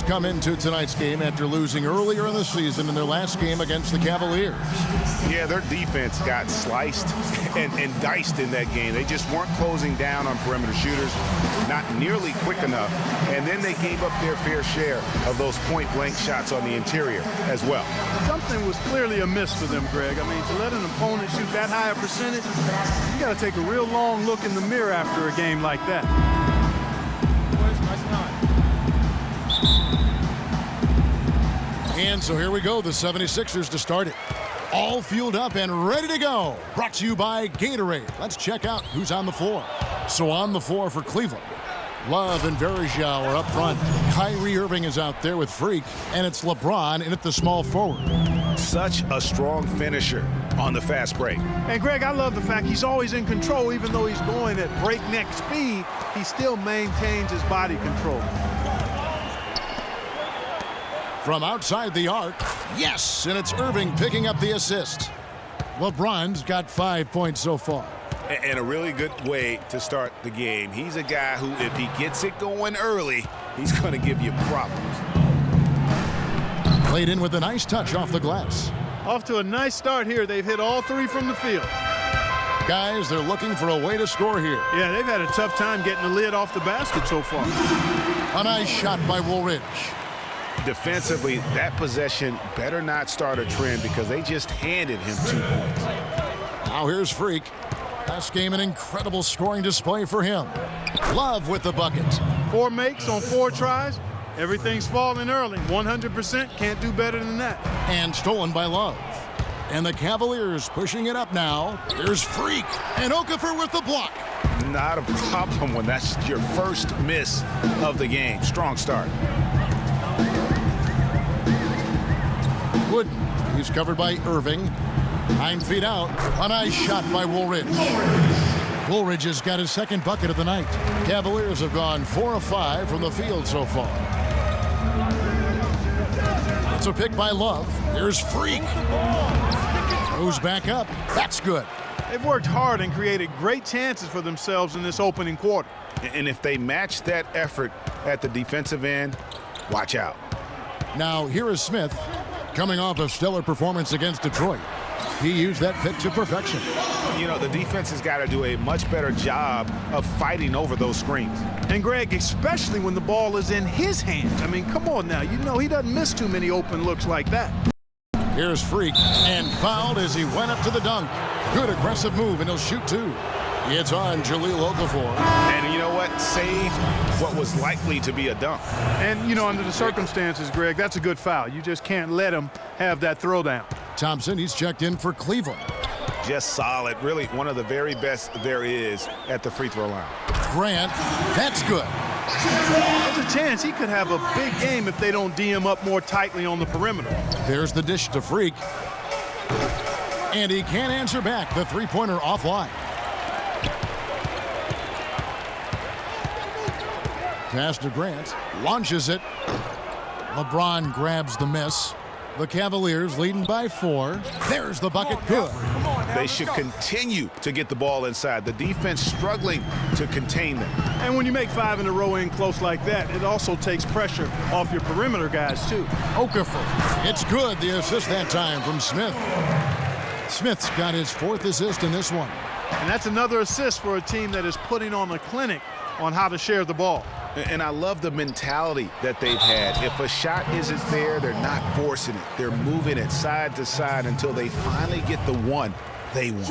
come into tonight's game after losing earlier in the season in their last game against the Cavaliers. Yeah, their defense got sliced and diced in that game. They just weren't closing down on perimeter shooters, not nearly quick enough. And then they gave up their fair share of those point-blank shots on the interior as well. Something was clearly amiss for them, Greg. I mean, to let an opponent shoot that high a percentage, you got to take a real long look in the mirror after a game like that. And so here we go, the 76ers to start it. All fueled up and ready to go. Brought to you by Gatorade. Let's check out who's on the floor. So on the floor for Cleveland, Love and Varejao are up front. Kyrie Irving is out there with Freak, and it's LeBron in at the small forward. Such a strong finisher on the fast break. And Greg, I love the fact he's always in control. Even though he's going at breakneck speed, he still maintains his body control. From outside the arc, yes, and it's Irving picking up the assist. LeBron's got 5 points so far. And a really good way to start the game. He's a guy who, if he gets it going early, he's going to give you problems. Played in with a nice touch off the glass. Off to a nice start here. They've hit all three from the field. Guys, they're looking for a way to score here. Yeah, they've had a tough time getting the lid off the basket so far. A nice shot by Woolridge. Defensively, that possession better not start a trend because they just handed him 2 points. Now here's Freak. Last game, an incredible scoring display for him. Love with the bucket. 4 makes on 4 tries. Everything's falling early. 100% can't do better than that. And stolen by Love. And the Cavaliers pushing it up now. Here's Freak. And Okafor with the block. Not a problem when that's your first miss of the game. Strong start. Wooden. He's covered by Irving. 9 feet out. A nice shot by Woolridge. Woolridge has got his second bucket of the night. Cavaliers have gone 4 of 5 from the field so far. It's a pick by Love. Here's Freak. Goes back up. That's good. They've worked hard and created great chances for themselves in this opening quarter. And if they match that effort at the defensive end, watch out. Now here is Smith, coming off a stellar performance against Detroit. He used that pick to perfection. You know, the defense has got to do a much better job of fighting over those screens. And Greg, especially when the ball is in his hands. I mean, come on now. You know he doesn't miss too many open looks like that. Here's Freak, and fouled as he went up to the dunk. Good aggressive move, and he'll shoot 2. It's on Jahlil Okafor. And you know what? Saved what was likely to be a dunk. And, you know, under the circumstances, Greg, that's a good foul. You just can't let him have that throwdown. Thompson, he's checked in for Cleveland. Just solid. Really one of the very best there is at the free throw line. Grant, that's good. There's a chance he could have a big game if they don't D him up more tightly on the perimeter. There's the dish to Freak. And he can't answer back. The three-pointer offline. Pass to Grant. Launches it. LeBron grabs the miss. The Cavaliers leading by 4. There's the bucket. Good. They should continue to get the ball inside. The defense struggling to contain them. And when you make 5 in a row in close like that, it also takes pressure off your perimeter guys, too. Okafor. It's good. The assist that time from Smith. Smith's got his 4th assist in this one. And that's another assist for a team that is putting on a clinic on how to share the ball. And I love the mentality that they've had. If a shot isn't there, they're not forcing it. They're moving it side to side until they finally get the one they want.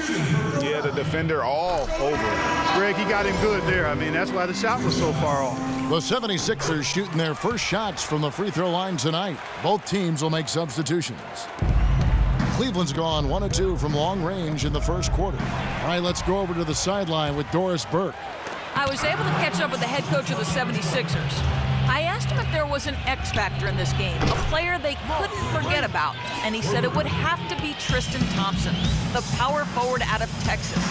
Yeah, the defender all over it. Greg, he got him good there. I mean, that's why the shot was so far off. The 76ers shooting their first shots from the free throw line tonight. Both teams will make substitutions. Cleveland's gone 1 of 2 from long range in the first quarter. All right, let's go over to the sideline with Doris Burke. I was able to catch up with the head coach of the 76ers. I asked him if there was an X factor in this game, a player they couldn't forget about, and he said it would have to be Tristan Thompson, the power forward out of Texas.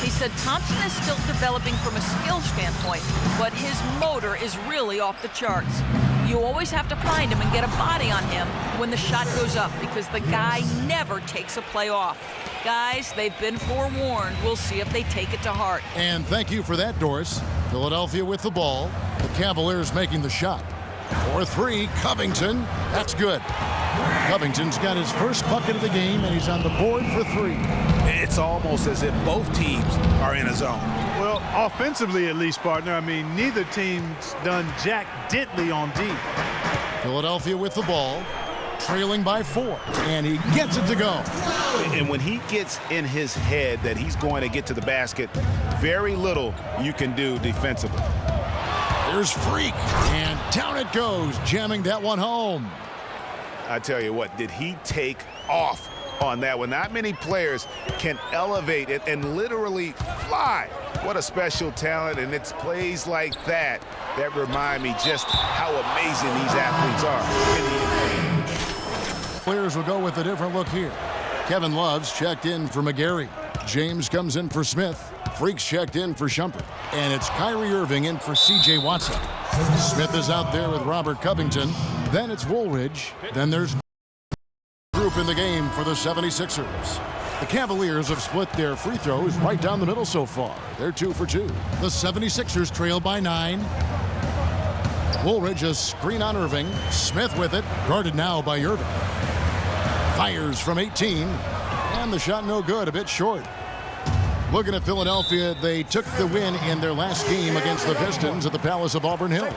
He said Thompson is still developing from a skill standpoint, but his motor is really off the charts. You always have to find him and get a body on him when the shot goes up because the guy never takes a play off. Guys, they've been forewarned. We'll see if they take it to heart. And thank you for that, Doris. Philadelphia with the ball. The Cavaliers making the shot. For three, Covington. That's good. Covington's got his first bucket of the game, and he's on the board for three. It's almost as if both teams are in a zone. Well, offensively at least, partner. I mean, neither team's done jack diddly on D. Philadelphia with the ball, trailing by 4, and he gets it to go. And when he gets in his head that he's going to get to the basket, very little you can do defensively. There's Freak, and down it goes, jamming that one home. I tell you what, did he take off on that one? Not many players can elevate it and literally fly. What a special talent, and it's plays like that that remind me just how amazing these athletes are. Players will go with a different look here. Kevin Love's checked in for McGarry. James comes in for Smith. Freak's checked in for Shumpert. And it's Kyrie Irving in for C.J. Watson. Smith is out there with Robert Covington. Then it's Woolridge. Then there's group in the game for the 76ers. The Cavaliers have split their free throws right down the middle so far. They're 2 for 2. The 76ers trail by 9. Woolridge a screen on Irving. Smith with it, guarded now by Irving. Fires from 18, and the shot no good, a bit short. Looking at Philadelphia, they took the win in their last game against the Pistons at the Palace of Auburn Hills.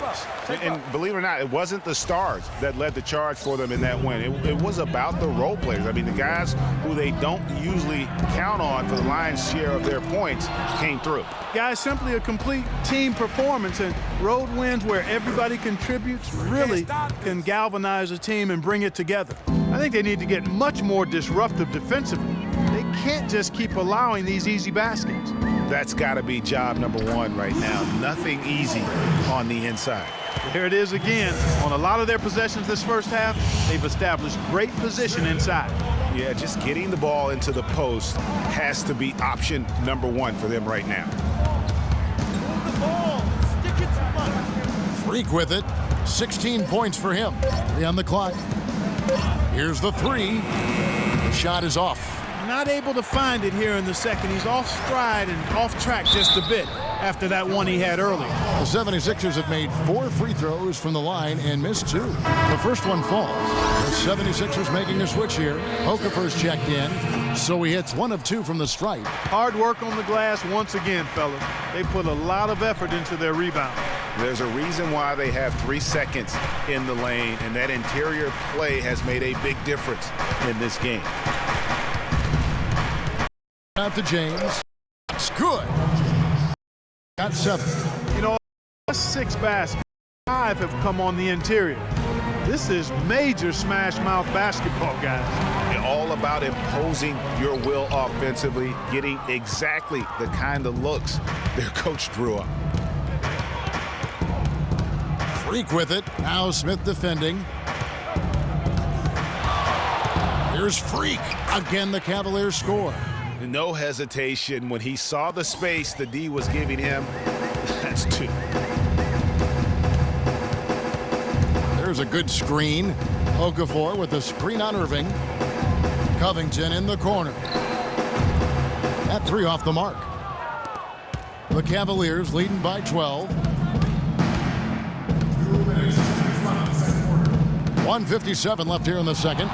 And believe it or not, it wasn't the stars that led the charge for them in that win. It was about the role players. I mean, the guys who they don't usually count on for the lion's share of their points came through. Guys, simply a complete team performance, and road wins where everybody contributes really can galvanize a team and bring it together. I think they need to get much more disruptive defensively. They can't just keep allowing these easy baskets. That's got to be job number one right now. Nothing easy on the inside. Here it is again. On a lot of their possessions this first half, they've established great position inside. Yeah, just getting the ball into the post has to be option number one for them right now. Freak with it. 16 points for him. 3 on the clock. Here's the 3. The shot is off. Not able to find it here in the second. He's off stride and off track just a bit after that one he had earlier. The 76ers have made 4 free throws from the line and missed 2. The first one falls. The 76ers making a switch here. Okafor's checked in, so he hits 1 of 2 from the stripe. Hard work on the glass once again, fellas. They put a lot of effort into their rebound. There's a reason why they have 3 seconds in the lane, and that interior play has made a big difference in this game. Out to James. It's good. Got 7. You know, 6 baskets, 5 have come on the interior. This is major smash mouth basketball, guys. All about imposing your will offensively, getting exactly the kind of looks their coach drew up. Freak with it. Now Smith defending. Here's Freak. Again, the Cavaliers score. No hesitation when he saw the space the D was giving him. That's 2. There's a good screen. Okafor with the screen on Irving. Covington in the corner. That 3 off the mark. The Cavaliers leading by 12. 1:57 left here in the second.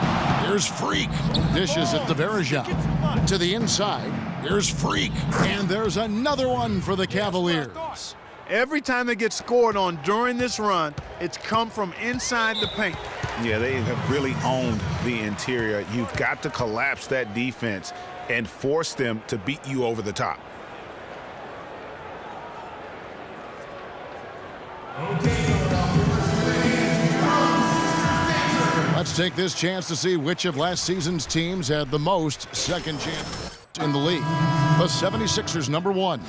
Here's Freak. Dishes it to Verejao. To the inside. Here's Freak. And there's another one for the Cavaliers. Every time they get scored on during this run, it's come from inside the paint. Yeah, they have really owned the interior. You've got to collapse that defense and force them to beat you over the top. Let's take this chance to see which of last season's teams had the most second chance in the league. The 76ers, number 1.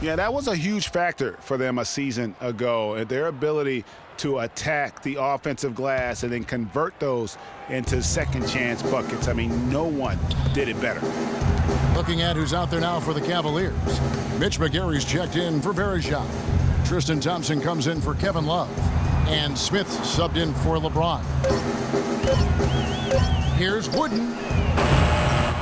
Yeah, that was a huge factor for them a season ago. Their ability to attack the offensive glass and then convert those into second chance buckets. I mean, no one did it better. Looking at who's out there now for the Cavaliers. Mitch McGarry's checked in for Verejao. Tristan Thompson comes in for Kevin Love. And Smith subbed in for LeBron. Here's Wooden.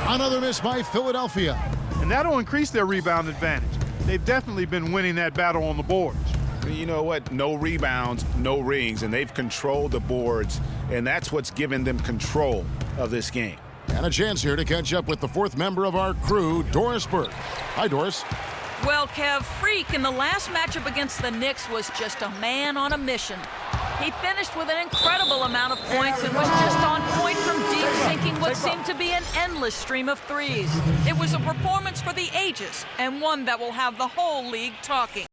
Another miss by Philadelphia. And that'll increase their rebound advantage. They've definitely been winning that battle on the boards. You know what? No rebounds, no rings, and they've controlled the boards, and that's what's given them control of this game. And a chance here to catch up with the fourth member of our crew, Doris Burke. Hi, Doris. Well, Kev, Freak in the last matchup against the Knicks was just a man on a mission. He finished with an incredible amount of points and was just on point from deep, sinking what seemed to be an endless stream of threes. It was a performance for the ages, and one that will have the whole league talking.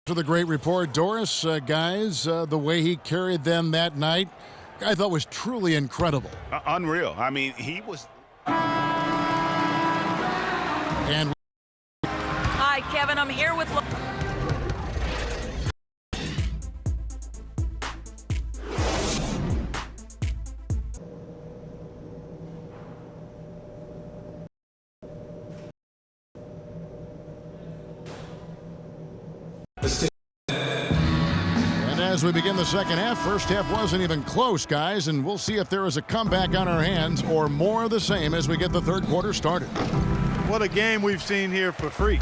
To the great report, Doris, guys, the way he carried them that night, I thought was truly incredible. Unreal. I mean, he was... And Hi, Kevin. I'm here with... And as we begin the second half, first half wasn't even close, guys, and we'll see if there is a comeback on our hands or more of the same as we get the third quarter started. What a game we've seen here for Freak.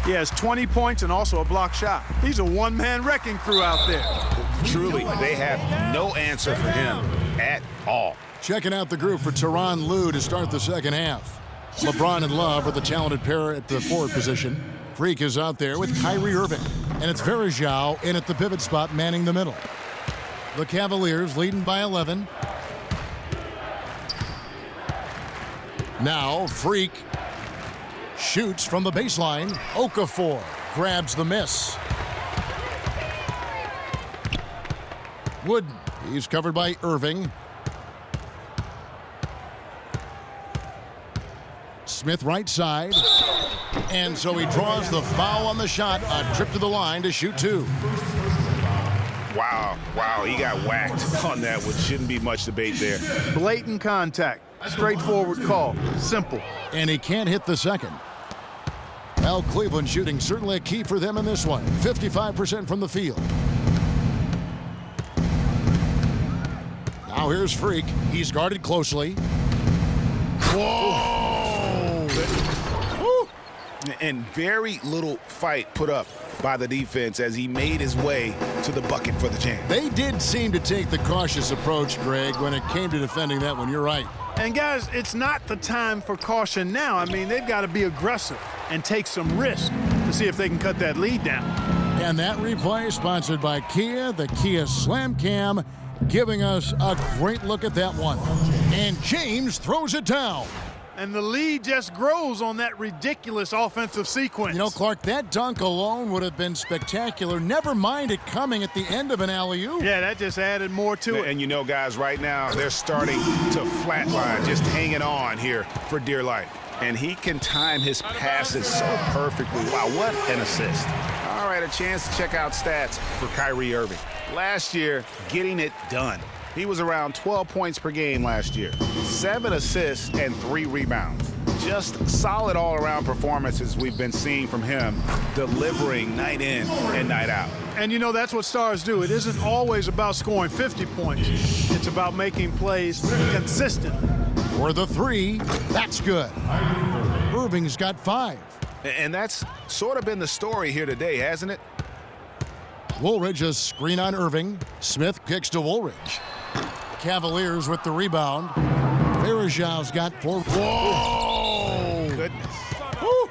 He has 20 points and also a block shot. He's a one-man wrecking crew out there. Truly, they have no answer for him at all. Checking out the group for Tyronn Lue to start the second half. LeBron and Love are the talented pair at the forward position. Freak is out there with Kyrie Irving. And it's Varejao in at the pivot spot, manning the middle. The Cavaliers leading by 11. Now Freak shoots from the baseline. Okafor grabs the miss. Wooden, he's covered by Irving. Smith right side. And so he draws the foul on the shot. A trip to the line to shoot two. Wow, he got whacked on that, which shouldn't be much debate there. Blatant contact. Straightforward call. Simple. And he can't hit the second. Well, Cleveland shooting certainly a key for them in this one. 55% from the field. Now here's Freak. He's guarded closely. Whoa! And very little fight put up by the defense as he made his way to the bucket for the jam. They did seem to take the cautious approach, Greg, when it came to defending that one. You're right. And guys, it's not the time for caution now. I mean, they've got to be aggressive and take some risk to see if they can cut that lead down. And that replay sponsored by Kia, the Kia Slam Cam, giving us a great look at that one. And James throws it down. And the lead just grows on that ridiculous offensive sequence. You know, Clark, that dunk alone would have been spectacular. Never mind it coming at the end of an alley-oop. Yeah, that just added more to it. And you know, guys, right now they're starting to flatline, just hanging on here for dear life. And he can time his passes so perfectly. Wow, what an assist. All right, a chance to check out stats for Kyrie Irving. Last year, getting it done. He was around 12 points per game last year, 7 assists and 3 rebounds. Just solid all-around performances we've been seeing from him, delivering night in and night out. And you know, that's what stars do. It isn't always about scoring 50 points. It's about making plays consistent. For the three, that's good. Irving's got 5. And that's sort of been the story here today, hasn't it? Woolridge a screen on Irving. Smith kicks to Woolridge. Cavaliers with the rebound. Varejao's got 4. Whoa! Goodness. Woo!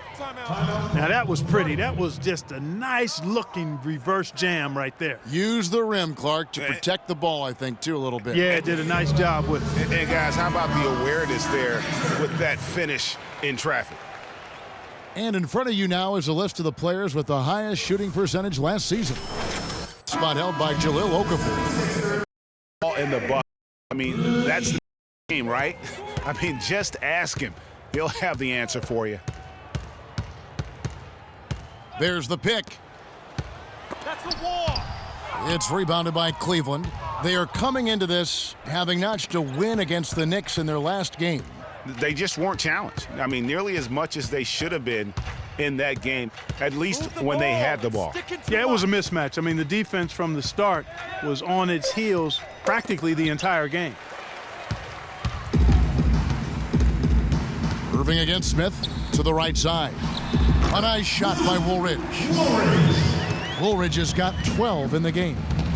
Now that was pretty. That was just a nice looking reverse jam right there. Use the rim, Clark, to protect the ball, I think, too, a little bit. Yeah, did a nice job with it. And guys, how about the awareness there with that finish in traffic? And in front of you now is a list of the players with the highest shooting percentage last season. Spot held by Jahlil Okafor. All in the bucket. I mean, that's the game, right? I mean, just ask him. He'll have the answer for you. There's the pick. That's the wall. It's rebounded by Cleveland. They are coming into this having notched a win against the Knicks in their last game. They just weren't challenged. I mean, nearly as much as they should have been in that game, at least when they had the ball. Yeah, it was a mismatch. I mean, the defense from the start was on its heels practically the entire game. Irving against Smith to the right side. A nice shot by Woolridge. Woolridge has got 12 in the game.